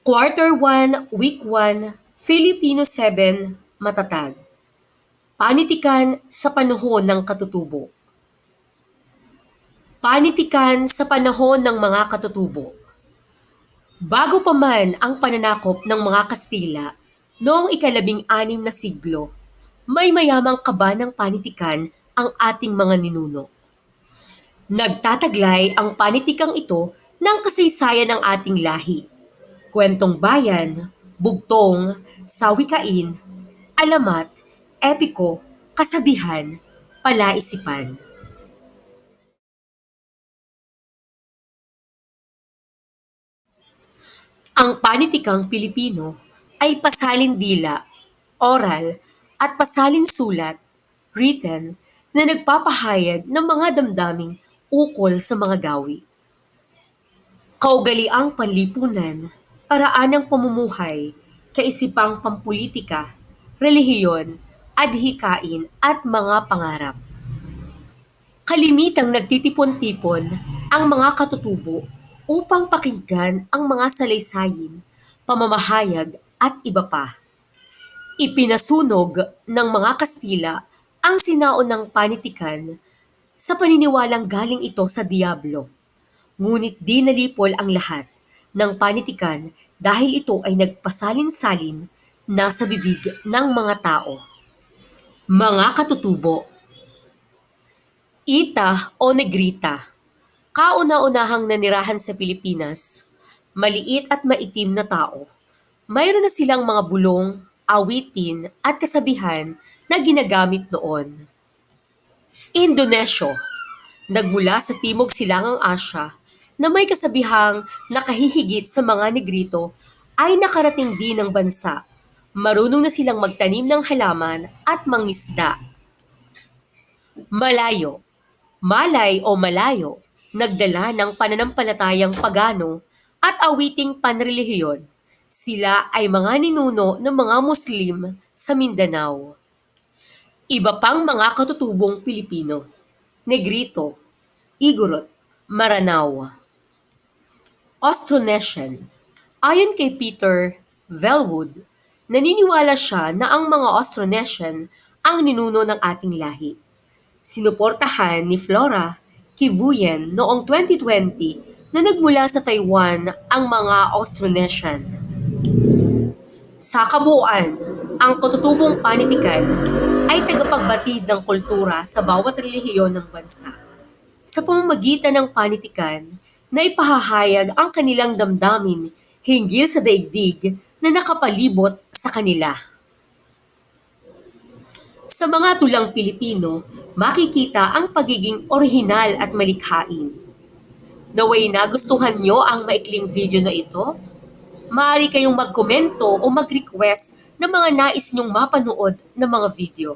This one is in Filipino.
Quarter 1, Week 1, Filipino 7, Matatag. Panitikan sa panahon ng katutubo. Panitikan sa panahon ng mga katutubo. Bago pa man ang pananakop ng mga Kastila noong ika-16 na siglo, may mayamang kaba ng panitikan ang ating mga ninuno. Nagtataglay ang panitikang ito ng kasaysayan ng ating lahi, kwentong bayan, bugtong, sawikain, alamat, epiko, kasabihan, palaisipan. Ang panitikang Pilipino ay pasalin dila, oral, at pasalin sulat, written, na nagpapahayag ng mga damdaming ukol sa mga gawi. Kaugaliang panlipunan, paraan ng pamumuhay, kaisipang pampulitika, relihiyon, adhikain at mga pangarap. Kalimitang nagtitipon-tipon ang mga katutubo upang pakinggan ang mga salaysayin, pamamahayag at iba pa. Ipinasunog ng mga Kastila ang sinaunang panitikan sa paniniwalang galing ito sa Diablo. Ngunit di nalipol ang lahat ng panitikan dahil ito ay nagpasalin-salin na sa bibig ng mga tao. Mga katutubo. Ita o Negrita, kauna-unahang nanirahan sa Pilipinas, maliit at maitim na tao. Mayroon na silang mga bulong, awitin at kasabihan na ginagamit noon. Indonesyo, nagmula sa Timog Silangang Asya na may kasabihang nakahihigit sa mga Negrito ay nakarating din ng bansa. Marunong na silang magtanim ng halaman at mangisda. Malayo, Malay o Malayo, nagdala ng pananampalatayang pagano at awiting panrelihiyon. Sila ay mga ninuno ng mga Muslim sa Mindanao. Iba pang mga katutubong Pilipino, Negrito, Igorot, Maranao. Austronesian. Ayon kay Peter Velwood, naniniwala siya na ang mga Austronesian ang ninuno ng ating lahi. Sinuportahan ni Flora Kivuyen noong 2020 na nagmula sa Taiwan ang mga Austronesian. Sa kabuuan, ang katutubong panitikan ay tagapagbatid ng kultura sa bawat relihiyon ng bansa. Sa pamamagitan ng panitikan, na ipahahayag ang kanilang damdamin hinggil sa daigdig na nakapalibot sa kanila. Sa mga tulang Pilipino, makikita ang pagiging orihinal at malikhain. Naway nagustuhan nyo ang maikling video na ito? Maaari kayong magkomento o mag-request ng mga nais nyong mapanood na mga video.